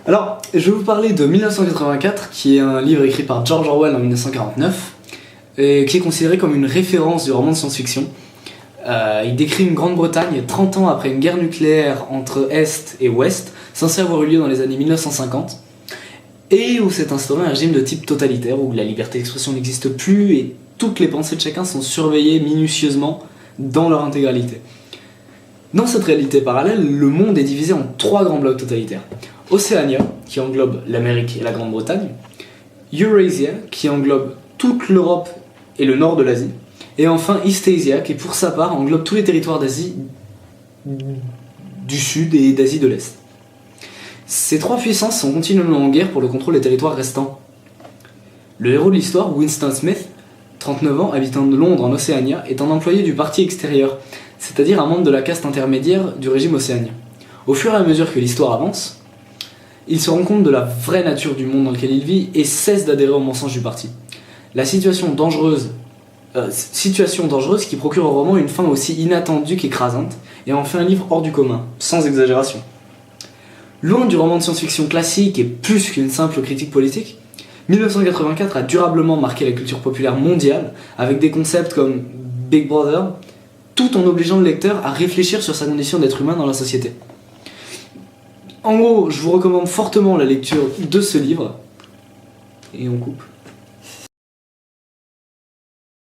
Alors, je vais vous parler de 1984, qui est un livre écrit par George Orwell en 1949, et qui est considéré comme une référence du roman de science-fiction. Il décrit une Grande-Bretagne 30 ans après une guerre nucléaire entre Est et Ouest, censée avoir eu lieu dans les années 1950, et où s'est instauré un régime de type totalitaire, où la liberté d'expression n'existe plus et toutes les pensées de chacun sont surveillées minutieusement dans leur intégralité. Dans cette réalité parallèle, le monde est divisé en 3 grands blocs totalitaires. Océania, qui englobe l'Amérique et la Grande-Bretagne, Eurasia, qui englobe toute l'Europe et le nord de l'Asie, et enfin Eastasia, qui pour sa part englobe tous les territoires d'Asie du Sud et d'Asie de l'Est. Ces 3 puissances sont continuellement en guerre pour le contrôle des territoires restants. Le héros de l'histoire, Winston Smith, 39 ans, habitant de Londres en Océania, est un employé du parti extérieur, c'est-à-dire un membre de la caste intermédiaire du régime océanien. Au fur et à mesure que l'histoire avance, il se rend compte de la vraie nature du monde dans lequel il vit et cesse d'adhérer aux mensonges du parti. La situation dangereuse qui procure au roman une fin aussi inattendue qu'écrasante, et en fait un livre hors du commun, sans exagération. Loin du roman de science-fiction classique et plus qu'une simple critique politique, 1984 a durablement marqué la culture populaire mondiale avec des concepts comme Big Brother, tout en obligeant le lecteur à réfléchir sur sa condition d'être humain dans la société. En gros, je vous recommande fortement la lecture de ce livre, et on coupe.